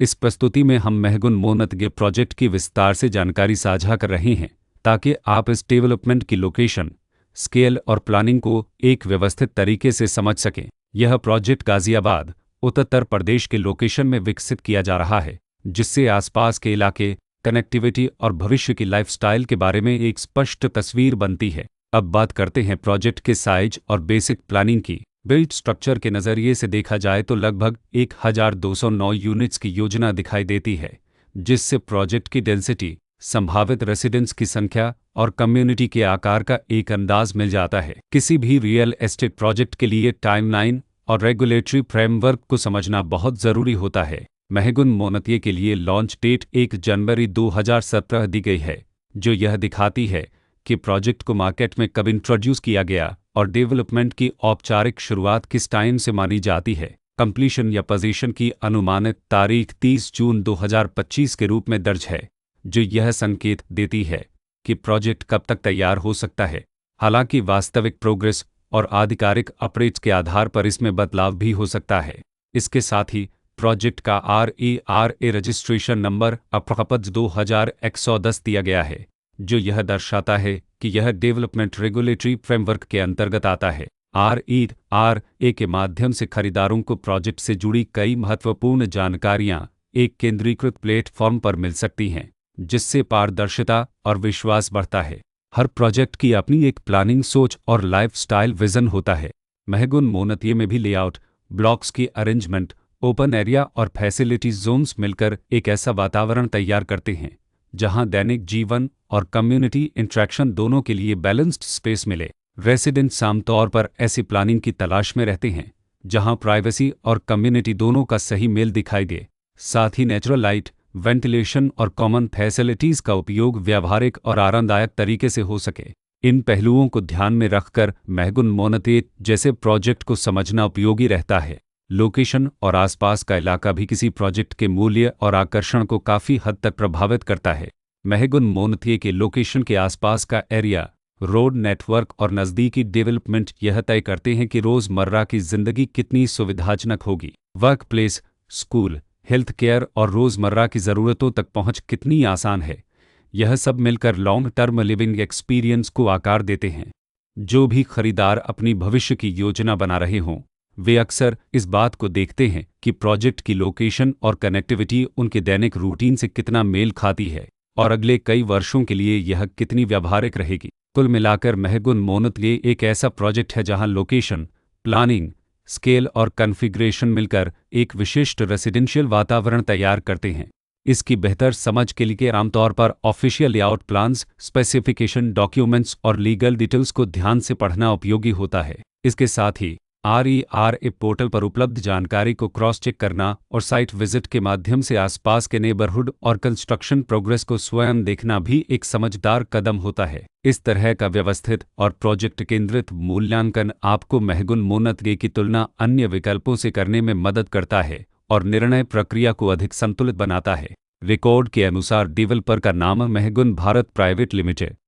इस प्रस्तुति में हम महगुन मोनतगे प्रोजेक्ट की विस्तार से जानकारी साझा कर रहे हैं ताकि आप इस डेवलपमेंट की लोकेशन, स्केल और प्लानिंग को एक व्यवस्थित तरीके से समझ सकें। यह प्रोजेक्ट गाजियाबाद, उत्तर प्रदेश के लोकेशन में विकसित किया जा रहा है, जिससे आसपास के इलाके, कनेक्टिविटी और भविष्य की लाइफस्टाइल के बारे में एक स्पष्ट तस्वीर बनती है। अब बात करते हैं प्रोजेक्ट के साइज और बेसिक प्लानिंग की। बिल्ड स्ट्रक्चर के नज़रिए से देखा जाए तो लगभग 1209 यूनिट्स की योजना दिखाई देती है, जिससे प्रोजेक्ट की डेंसिटी, संभावित रेसिडेंट्स की संख्या और कम्युनिटी के आकार का एक अंदाज मिल जाता है। किसी भी रियल एस्टेट प्रोजेक्ट के लिए टाइमलाइन और रेगुलेटरी फ्रेमवर्क को समझना बहुत ज़रूरी होता है। महगुन मोनतगे के लिए लॉन्च डेट 1 जनवरी 2017 दी गई है, जो यह दिखाती है कि प्रोजेक्ट को मार्केट में कब इंट्रोड्यूस किया गया और डेवलपमेंट की औपचारिक शुरुआत किस टाइम से मानी जाती है। कंप्लीशन या पोजीशन की अनुमानित तारीख 30 जून 2025 के रूप में दर्ज है, जो यह संकेत देती है कि प्रोजेक्ट कब तक तैयार हो सकता है। हालांकि वास्तविक प्रोग्रेस और आधिकारिक अपडेट्स के आधार पर इसमें बदलाव भी हो सकता है। इसके साथ ही प्रोजेक्ट का RERA रजिस्ट्रेशन नंबर अप्रपज 2110 दिया गया है, जो यह दर्शाता है कि यह डेवलपमेंट रेगुलेटरी फ्रेमवर्क के अंतर्गत आता है। RERA के माध्यम से खरीदारों को प्रोजेक्ट से जुड़ी कई महत्वपूर्ण जानकारियां एक केंद्रीकृत प्लेटफॉर्म पर मिल सकती हैं, जिससे पारदर्शिता और विश्वास बढ़ता है। हर प्रोजेक्ट की अपनी एक प्लानिंग सोच और लाइफस्टाइल विजन होता है। महगुन मोनतगे में भी लेआउट, ब्लॉक्स की अरेंजमेंट, ओपन एरिया और फैसिलिटी जोन्स मिलकर एक ऐसा वातावरण तैयार करते हैं जहां दैनिक जीवन और कम्युनिटी इंटरेक्शन दोनों के लिए बैलेंस्ड स्पेस मिले। रेसिडेंट्स आमतौर पर ऐसी प्लानिंग की तलाश में रहते हैं जहां प्राइवेसी और कम्युनिटी दोनों का सही मेल दिखाई दे। साथ ही नेचुरल लाइट, वेंटिलेशन और कॉमन फैसिलिटीज़ का उपयोग व्यावहारिक और आरामदायक तरीके से हो सके। इन पहलुओं को ध्यान में रखकर महगुन मोनतगे जैसे प्रोजेक्ट को समझना उपयोगी रहता है। लोकेशन और आसपास का इलाका भी किसी प्रोजेक्ट के मूल्य और आकर्षण को काफ़ी हद तक प्रभावित करता है। महगुन मोनतगे के लोकेशन के आसपास का एरिया, रोड नेटवर्क और नज़दीकी डेवलपमेंट यह तय करते हैं कि रोज़मर्रा की ज़िंदगी कितनी सुविधाजनक होगी। Work place, school, health care और रोज़मर्रा की ज़रूरतों तक पहुंच कितनी आसान है। यह सब मिलकर लॉन्ग टर्म लिविंग एक्सपीरियंस को आकार देते हैं। जो भी खरीदार अपनी भविष्य की योजना बना रहे हों, वे अक्सर इस बात को देखते हैं कि प्रोजेक्ट की लोकेशन और कनेक्टिविटी उनके दैनिक रूटीन से कितना मेल खाती है और अगले कई वर्षों के लिए यह कितनी व्यावहारिक रहेगी। कुल मिलाकर महगुन मोनतगे एक ऐसा प्रोजेक्ट है जहां लोकेशन, प्लानिंग, स्केल और कॉन्फ़िगरेशन मिलकर एक विशिष्ट रेसिडेंशियल वातावरण तैयार करते हैं। इसकी बेहतर समझ के लिए आमतौर पर official layout plans, specification documents और लीगल डिटेल्स को ध्यान से पढ़ना उपयोगी होता है। इसके साथ ही RERA पोर्टल पर उपलब्ध जानकारी को क्रॉस चेक करना और साइट विजिट के माध्यम से आसपास के नेबरहुड और कंस्ट्रक्शन प्रोग्रेस को स्वयं देखना भी एक समझदार कदम होता है। इस तरह का व्यवस्थित और प्रोजेक्ट केंद्रित मूल्यांकन आपको महगुन मोनतगे की तुलना अन्य विकल्पों से करने में मदद करता है और निर्णय प्रक्रिया को अधिक संतुलित बनाता है। रिकॉर्ड के अनुसार डेवलपर का नाम महगुन भारत प्राइवेट लिमिटेड